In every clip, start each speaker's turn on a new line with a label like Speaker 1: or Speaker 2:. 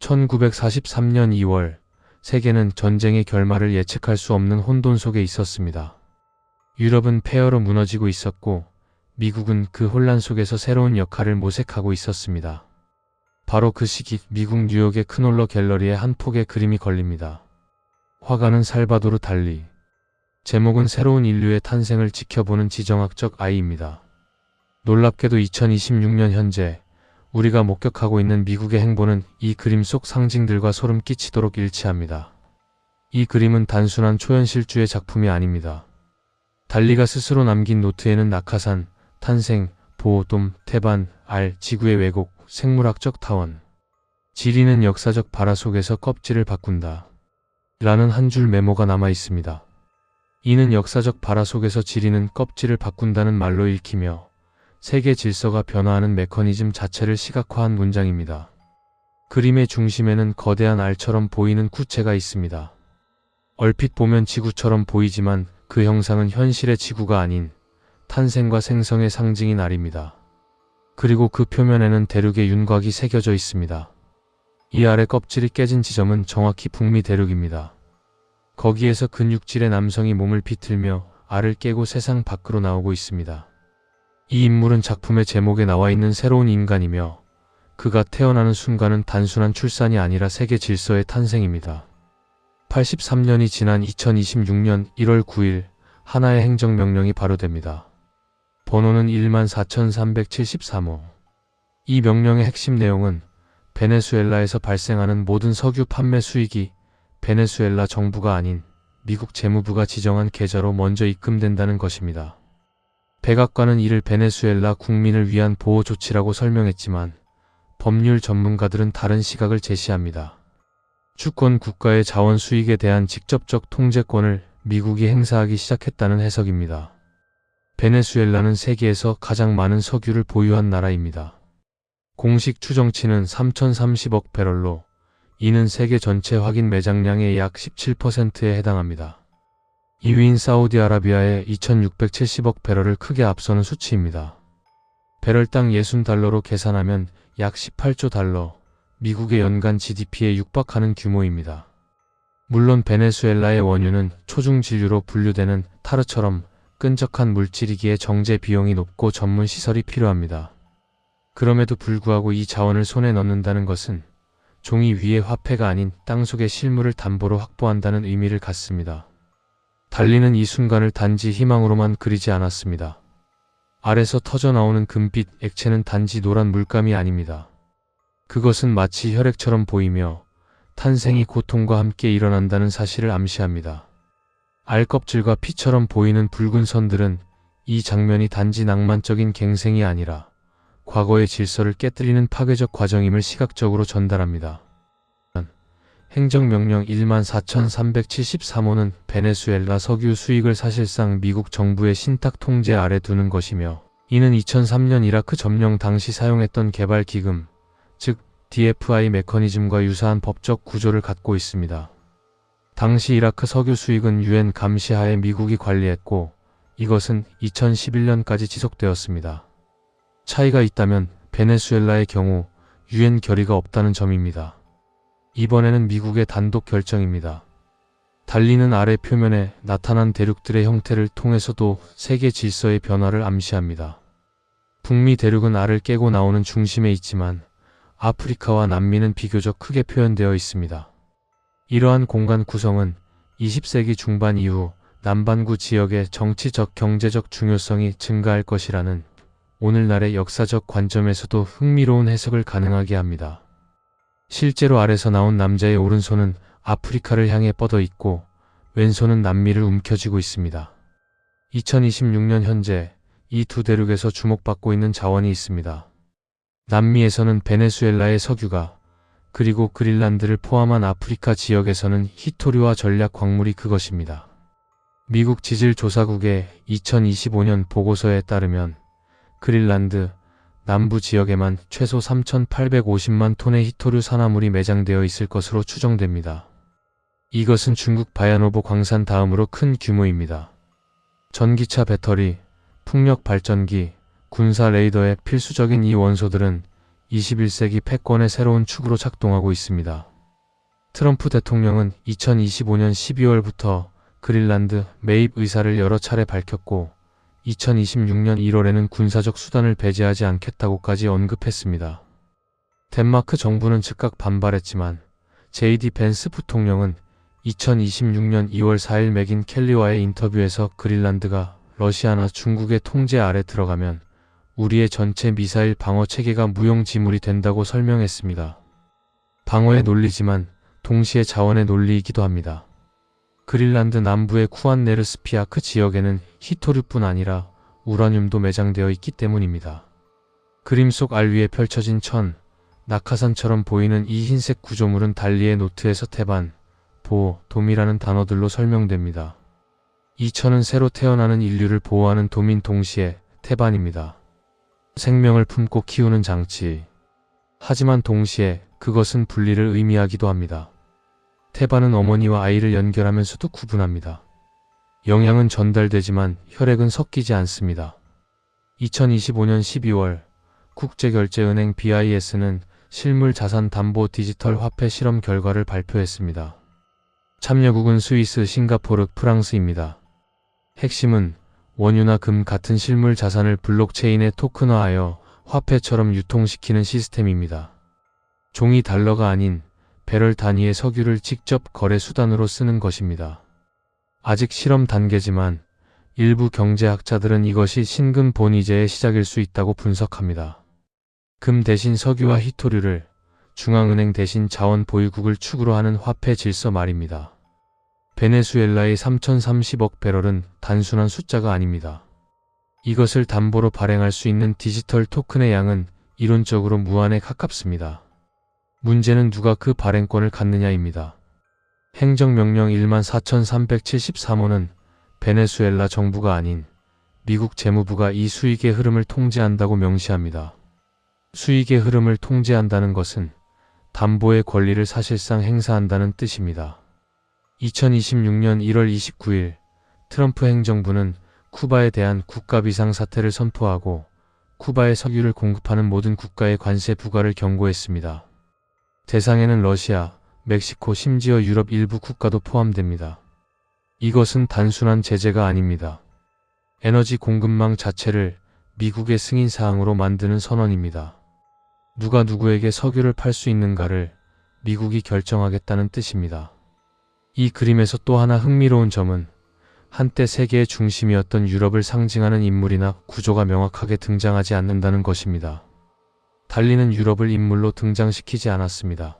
Speaker 1: 1943년 2월, 세계는 전쟁의 결말을 예측할 수 없는 혼돈 속에 있었습니다. 유럽은 폐허로 무너지고 있었고, 미국은 그 혼란 속에서 새로운 역할을 모색하고 있었습니다. 바로 그 시기 미국 뉴욕의 크놀러 갤러리에 한 폭의 그림이 걸립니다. 화가는 살바도르 달리. 제목은 새로운 인류의 탄생을 지켜보는 지정학적 아이입니다. 놀랍게도 2026년 현재 우리가 목격하고 있는 미국의 행보는 이 그림 속 상징들과 소름 끼치도록 일치합니다. 이 그림은 단순한 초현실주의 작품이 아닙니다. 달리가 스스로 남긴 노트에는 낙하산, 탄생, 보호돔, 태반, 알, 지구의 왜곡, 생물학적 타원, 지리는 역사적 발화 속에서 껍질을 바꾼다 라는 한 줄 메모가 남아 있습니다. 이는 역사적 발화 속에서 지리는 껍질을 바꾼다는 말로 읽히며 세계 질서가 변화하는 메커니즘 자체를 시각화한 문장입니다. 그림의 중심에는 거대한 알처럼 보이는 구체가 있습니다. 얼핏 보면 지구처럼 보이지만 그 형상은 현실의 지구가 아닌 탄생과 생성의 상징인 알입니다. 그리고 그 표면에는 대륙의 윤곽이 새겨져 있습니다. 이 알의 껍질이 깨진 지점은 정확히 북미 대륙입니다. 거기에서 근육질의 남성이 몸을 비틀며 알을 깨고 세상 밖으로 나오고 있습니다. 이 인물은 작품의 제목에 나와 있는 새로운 인간이며 그가 태어나는 순간은 단순한 출산이 아니라 세계 질서의 탄생입니다. 83년이 지난 2026년 1월 9일 하나의 행정명령이 발효됩니다. 번호는 14373호. 이 명령의 핵심 내용은 베네수엘라에서 발생하는 모든 석유 판매 수익이 베네수엘라 정부가 아닌 미국 재무부가 지정한 계좌로 먼저 입금된다는 것입니다. 백악관은 이를 베네수엘라 국민을 위한 보호 조치라고 설명했지만 법률 전문가들은 다른 시각을 제시합니다. 주권 국가의 자원 수익에 대한 직접적 통제권을 미국이 행사하기 시작했다는 해석입니다. 베네수엘라는 세계에서 가장 많은 석유를 보유한 나라입니다. 공식 추정치는 3030억 배럴로, 이는 세계 전체 확인 매장량의 약 17%에 해당합니다. 2위인 사우디아라비아의 2670억 배럴을 크게 앞서는 수치입니다. 배럴당 60달러로 계산하면 약 18조 달러, 미국의 연간 GDP에 육박하는 규모입니다. 물론 베네수엘라의 원유는 초중진류로 분류되는 타르처럼 끈적한 물질이기에 정제 비용이 높고 전문 시설이 필요합니다. 그럼에도 불구하고 이 자원을 손에 넣는다는 것은 종이 위의 화폐가 아닌 땅속의 실물을 담보로 확보한다는 의미를 갖습니다. 달리는 이 순간을 단지 희망으로만 그리지 않았습니다. 알에서 터져나오는 금빛 액체는 단지 노란 물감이 아닙니다. 그것은 마치 혈액처럼 보이며 탄생이 고통과 함께 일어난다는 사실을 암시합니다. 알 껍질과 피처럼 보이는 붉은 선들은 이 장면이 단지 낭만적인 갱생이 아니라 과거의 질서를 깨뜨리는 파괴적 과정임을 시각적으로 전달합니다. 행정명령 14373호는 베네수엘라 석유 수익을 사실상 미국 정부의 신탁 통제 아래 두는 것이며, 이는 2003년 이라크 점령 당시 사용했던 개발기금, 즉 DFI 메커니즘과 유사한 법적 구조를 갖고 있습니다. 당시 이라크 석유 수익은 UN 감시하에 미국이 관리했고, 이것은 2011년까지 지속되었습니다. 차이가 있다면 베네수엘라의 경우 UN 결의가 없다는 점입니다. 이번에는 미국의 단독 결정입니다. 달리는 알의 표면에 나타난 대륙들의 형태를 통해서도 세계 질서의 변화를 암시합니다. 북미 대륙은 알을 깨고 나오는 중심에 있지만 아프리카와 남미는 비교적 크게 표현되어 있습니다. 이러한 공간 구성은 20세기 중반 이후 남반구 지역의 정치적 경제적 중요성이 증가할 것이라는 오늘날의 역사적 관점에서도 흥미로운 해석을 가능하게 합니다. 실제로 알에서 나온 남자의 오른손은 아프리카를 향해 뻗어 있고 왼손은 남미를 움켜쥐고 있습니다. 2026년 현재 이 두 대륙에서 주목받고 있는 자원이 있습니다. 남미에서는 베네수엘라의 석유가, 그리고 그린란드를 포함한 아프리카 지역에서는 히토류와 전략 광물이 그것입니다. 미국 지질조사국의 2025년 보고서에 따르면 그린란드 남부 지역에만 최소 3,850만 톤의 히토류 산화물이 매장되어 있을 것으로 추정됩니다. 이것은 중국 바야노보 광산 다음으로 큰 규모입니다. 전기차 배터리, 풍력 발전기, 군사 레이더에 필수적인 이 원소들은 21세기 패권의 새로운 축으로 작동하고 있습니다. 트럼프 대통령은 2025년 12월부터 그린란드 매입 의사를 여러 차례 밝혔고 2026년 1월에는 군사적 수단을 배제하지 않겠다고까지 언급했습니다. 덴마크 정부는 즉각 반발했지만 JD 벤스 부통령은 2026년 2월 4일 맥인 켈리와의 인터뷰에서 그린란드가 러시아나 중국의 통제 아래 들어가면 우리의 전체 미사일 방어 체계가 무용지물이 된다고 설명했습니다. 방어의 논리지만 동시에 자원의 논리이기도 합니다. 그린란드 남부의 쿠안네르스피아크 지역에는 히토류뿐 아니라 우라늄도 매장되어 있기 때문입니다. 그림 속 알 위에 펼쳐진 천, 낙하산처럼 보이는 이 흰색 구조물은 달리의 노트에서 태반, 보, 돔이라는 단어들로 설명됩니다. 이 천은 새로 태어나는 인류를 보호하는 돔인 동시에 태반입니다. 생명을 품고 키우는 장치. 하지만 동시에 그것은 분리를 의미하기도 합니다. 태반은 어머니와 아이를 연결하면서도 구분합니다. 영양은 전달되지만 혈액은 섞이지 않습니다. 2025년 12월 국제결제은행 BIS는 실물 자산 담보 디지털 화폐 실험 결과를 발표했습니다. 참여국은 스위스, 싱가포르, 프랑스입니다. 핵심은 원유나 금 같은 실물 자산을 블록체인에 토큰화하여 화폐처럼 유통시키는 시스템입니다. 종이 달러가 아닌 배럴 단위의 석유를 직접 거래 수단으로 쓰는 것입니다. 아직 실험 단계지만 일부 경제학자들은 이것이 신금 본위제의 시작일 수 있다고 분석합니다. 금 대신 석유와 히토류를, 중앙은행 대신 자원 보유국을 축으로 하는 화폐 질서 말입니다. 베네수엘라의 3030억 배럴은 단순한 숫자가 아닙니다. 이것을 담보로 발행할 수 있는 디지털 토큰의 양은 이론적으로 무한에 가깝습니다. 문제는 누가 그 발행권을 갖느냐입니다. 행정명령 14,373호는 베네수엘라 정부가 아닌 미국 재무부가 이 수익의 흐름을 통제한다고 명시합니다. 수익의 흐름을 통제한다는 것은 담보의 권리를 사실상 행사한다는 뜻입니다. 2026년 1월 29일 트럼프 행정부는 쿠바에 대한 국가 비상사태를 선포하고 쿠바에 석유를 공급하는 모든 국가의 관세 부과를 경고했습니다. 대상에는 러시아, 멕시코, 심지어 유럽 일부 국가도 포함됩니다. 이것은 단순한 제재가 아닙니다. 에너지 공급망 자체를 미국의 승인사항으로 만드는 선언입니다. 누가 누구에게 석유를 팔 수 있는가를 미국이 결정하겠다는 뜻입니다. 이 그림에서 또 하나 흥미로운 점은 한때 세계의 중심이었던 유럽을 상징하는 인물이나 구조가 명확하게 등장하지 않는다는 것입니다. 달리는 유럽을 인물로 등장시키지 않았습니다.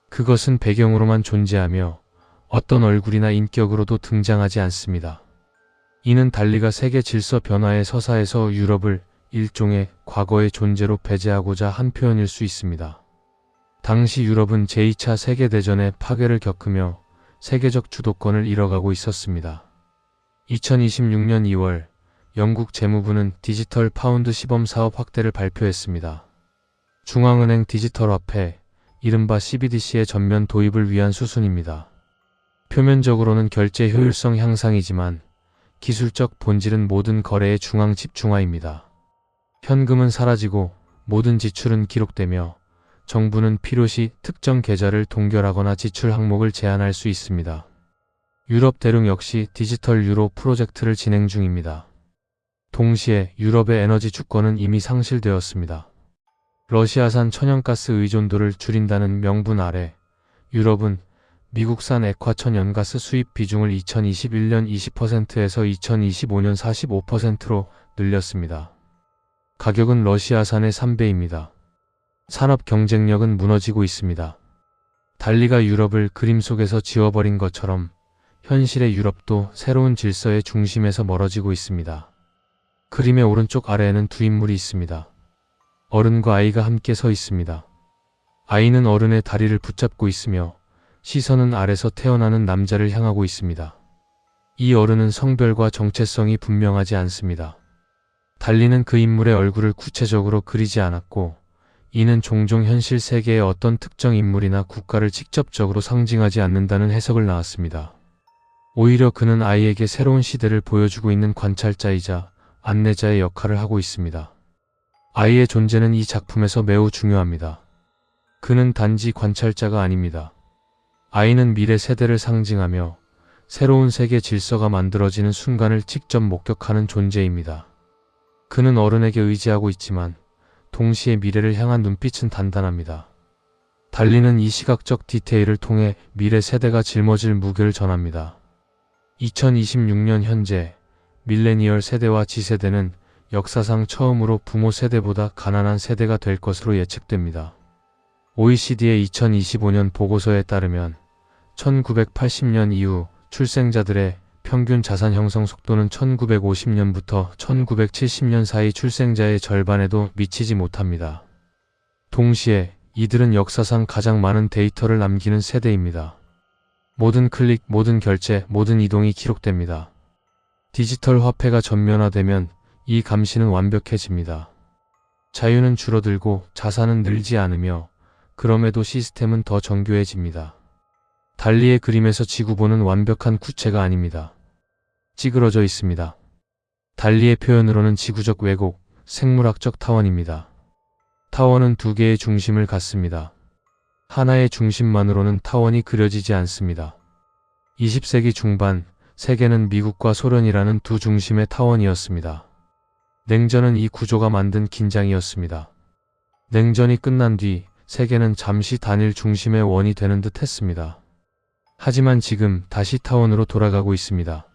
Speaker 1: 그것은 배경으로만 존재하며 어떤 얼굴이나 인격으로도 등장하지 않습니다. 이는 달리가 세계 질서 변화의 서사에서 유럽을 일종의 과거의 존재로 배제하고자 한 표현일 수 있습니다. 당시 유럽은 제2차 세계대전의 파괴를 겪으며 세계적 주도권을 잃어가고 있었습니다. 2026년 2월 영국 재무부는 디지털 파운드 시범 사업 확대를 발표했습니다. 중앙은행 디지털 화폐, 이른바 CBDC의 전면 도입을 위한 수순입니다. 표면적으로는 결제 효율성 향상이지만 기술적 본질은 모든 거래의 중앙 집중화입니다. 현금은 사라지고 모든 지출은 기록되며 정부는 필요시 특정 계좌를 동결하거나 지출 항목을 제한할 수 있습니다. 유럽 대륙 역시 디지털 유로 프로젝트를 진행 중입니다. 동시에 유럽의 에너지 주권은 이미 상실되었습니다. 러시아산 천연가스 의존도를 줄인다는 명분 아래 유럽은 미국산 액화천연가스 수입 비중을 2021년 20%에서 2025년 45%로 늘렸습니다. 가격은 러시아산의 3배입니다. 산업 경쟁력은 무너지고 있습니다. 달리가 유럽을 그림 속에서 지워버린 것처럼 현실의 유럽도 새로운 질서의 중심에서 멀어지고 있습니다. 그림의 오른쪽 아래에는 두 인물이 있습니다. 어른과 아이가 함께 서 있습니다. 아이는 어른의 다리를 붙잡고 있으며 시선은 아래서 태어나는 남자를 향하고 있습니다. 이 어른은 성별과 정체성이 분명하지 않습니다. 달리는 그 인물의 얼굴을 구체적으로 그리지 않았고 이는 종종 현실 세계의 어떤 특정 인물이나 국가를 직접적으로 상징하지 않는다는 해석을 낳았습니다. 오히려 그는 아이에게 새로운 시대를 보여주고 있는 관찰자이자 안내자의 역할을 하고 있습니다. 아이의 존재는 이 작품에서 매우 중요합니다. 그는 단지 관찰자가 아닙니다. 아이는 미래 세대를 상징하며 새로운 세계 질서가 만들어지는 순간을 직접 목격하는 존재입니다. 그는 어른에게 의지하고 있지만 동시에 미래를 향한 눈빛은 단단합니다. 달리는 이 시각적 디테일을 통해 미래 세대가 짊어질 무게를 전합니다. 2026년 현재 밀레니얼 세대와 Z세대는 역사상 처음으로 부모 세대보다 가난한 세대가 될 것으로 예측됩니다. OECD의 2025년 보고서에 따르면 1980년 이후 출생자들의 평균 자산 형성 속도는 1950년부터 1970년 사이 출생자의 절반에도 미치지 못합니다. 동시에 이들은 역사상 가장 많은 데이터를 남기는 세대입니다. 모든 클릭, 모든 결제, 모든 이동이 기록됩니다. 디지털 화폐가 전면화되면 이 감시는 완벽해집니다. 자유는 줄어들고 자산은 늘지 않으며 그럼에도 시스템은 더 정교해집니다. 달리의 그림에서 지구본은 완벽한 구체가 아닙니다. 찌그러져 있습니다. 달리의 표현으로는 지구적 왜곡, 생물학적 타원입니다. 타원은 두 개의 중심을 갖습니다. 하나의 중심만으로는 타원이 그려지지 않습니다. 20세기 중반, 세계는 미국과 소련이라는 두 중심의 타원이었습니다. 냉전은 이 구조가 만든 긴장이었습니다. 냉전이 끝난 뒤 세계는 잠시 단일 중심의 원이 되는 듯 했습니다. 하지만 지금 다시 타원으로 돌아가고 있습니다.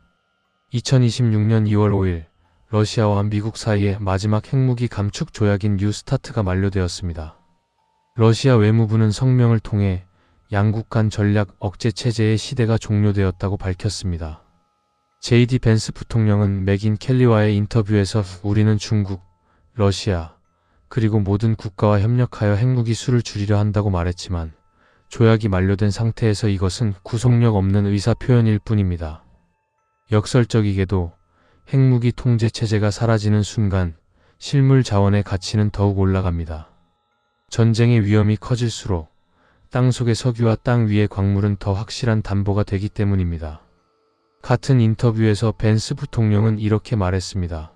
Speaker 1: 2026년 2월 5일, 러시아와 미국 사이의 마지막 핵무기 감축 조약인 뉴스타트가 만료되었습니다. 러시아 외무부는 성명을 통해 양국 간 전략 억제 체제의 시대가 종료되었다고 밝혔습니다. JD 벤스 부통령은 맥인 켈리와의 인터뷰에서 우리는 중국, 러시아, 그리고 모든 국가와 협력하여 핵무기 수를 줄이려 한다고 말했지만 조약이 만료된 상태에서 이것은 구속력 없는 의사 표현일 뿐입니다. 역설적이게도 핵무기 통제 체제가 사라지는 순간 실물 자원의 가치는 더욱 올라갑니다. 전쟁의 위험이 커질수록 땅속의 석유와 땅 위의 광물은 더 확실한 담보가 되기 때문입니다. 같은 인터뷰에서 벤스 부통령은 이렇게 말했습니다.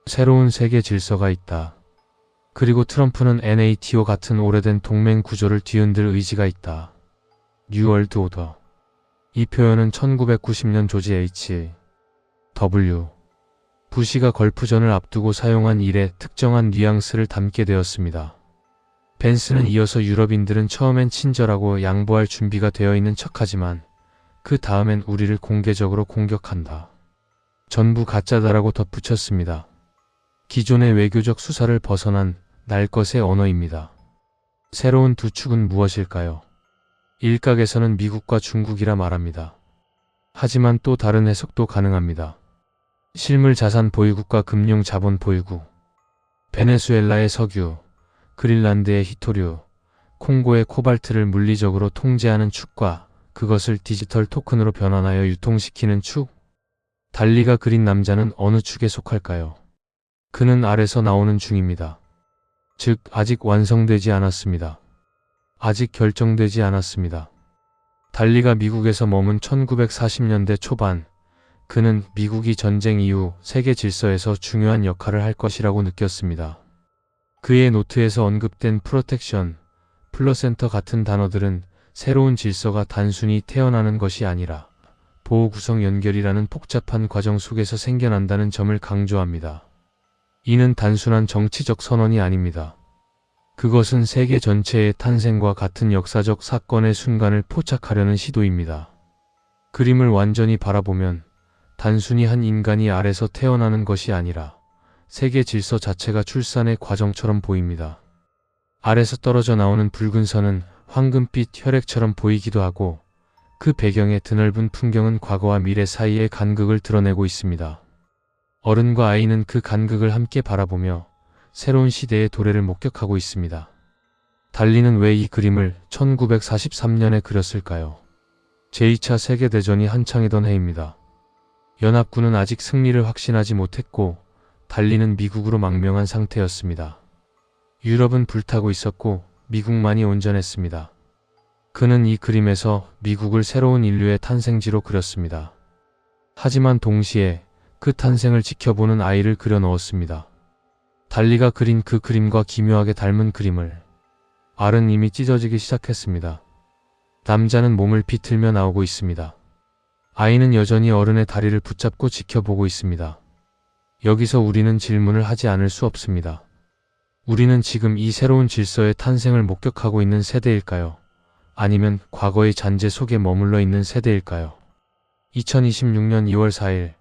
Speaker 1: 새로운 세계 질서가 있다. 그리고 트럼프는 NATO 같은 오래된 동맹 구조를 뒤흔들 의지가 있다. 뉴 월드 오더. 이 표현은 1990년 조지 H.W. 부시가 걸프전을 앞두고 사용한 일의 특정한 뉘앙스를 담게 되었습니다. 벤스는 이어서 유럽인들은 처음엔 친절하고 양보할 준비가 되어 있는 척하지만 그 다음엔 우리를 공개적으로 공격한다. 전부 가짜다라고 덧붙였습니다. 기존의 외교적 수사를 벗어난 날 것의 언어입니다. 새로운 두 축은 무엇일까요? 일각에서는 미국과 중국이라 말합니다. 하지만 또 다른 해석도 가능합니다. 실물 자산 보유국과 금융 자본 보유국, 베네수엘라의 석유, 그린란드의 히토류, 콩고의 코발트를 물리적으로 통제하는 축과 그것을 디지털 토큰으로 변환하여 유통시키는 축. 달리가 그린 남자는 어느 축에 속할까요? 그는 아래서 나오는 중입니다. 즉, 아직 완성되지 않았습니다. 아직 결정되지 않았습니다. 달리가 미국에서 머문 1940년대 초반, 그는 미국이 전쟁 이후 세계 질서에서 중요한 역할을 할 것이라고 느꼈습니다. 그의 노트에서 언급된 프로텍션, 플러센터 같은 단어들은 새로운 질서가 단순히 태어나는 것이 아니라 보호 구성 연결이라는 복잡한 과정 속에서 생겨난다는 점을 강조합니다. 이는 단순한 정치적 선언이 아닙니다. 그것은 세계 전체의 탄생과 같은 역사적 사건의 순간을 포착하려는 시도입니다. 그림을 완전히 바라보면 단순히 한 인간이 알에서 태어나는 것이 아니라 세계 질서 자체가 출산의 과정처럼 보입니다. 알에서 떨어져 나오는 붉은 선은 황금빛 혈액처럼 보이기도 하고 그 배경의 드넓은 풍경은 과거와 미래 사이의 간극을 드러내고 있습니다. 어른과 아이는 그 간극을 함께 바라보며 새로운 시대의 도래를 목격하고 있습니다. 달리는 왜 이 그림을 1943년에 그렸을까요? 제2차 세계대전이 한창이던 해입니다. 연합군은 아직 승리를 확신하지 못했고 달리는 미국으로 망명한 상태였습니다. 유럽은 불타고 있었고 미국만이 온전했습니다. 그는 이 그림에서 미국을 새로운 인류의 탄생지로 그렸습니다. 하지만 동시에 그 탄생을 지켜보는 아이를 그려 넣었습니다. 달리가 그린 그 그림과 기묘하게 닮은 그림을 알은 이미 찢어지기 시작했습니다. 남자는 몸을 비틀며 나오고 있습니다. 아이는 여전히 어른의 다리를 붙잡고 지켜보고 있습니다. 여기서 우리는 질문을 하지 않을 수 없습니다. 우리는 지금 이 새로운 질서의 탄생을 목격하고 있는 세대일까요? 아니면 과거의 잔재 속에 머물러 있는 세대일까요? 2026년 2월 4일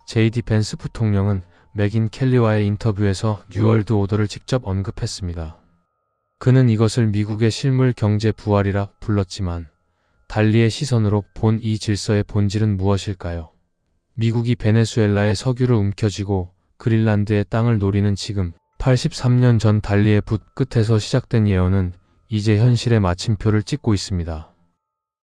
Speaker 1: JD 벤스 부통령은 맥인 켈리와의 인터뷰에서 뉴월드 오더를 직접 언급했습니다. 그는 이것을 미국의 실물 경제 부활이라 불렀지만 달리의 시선으로 본 이 질서의 본질은 무엇일까요? 미국이 베네수엘라의 석유를 움켜쥐고 그린란드의 땅을 노리는 지금 83년 전 달리의 붓 끝에서 시작된 예언은 이제 현실의 마침표를 찍고 있습니다.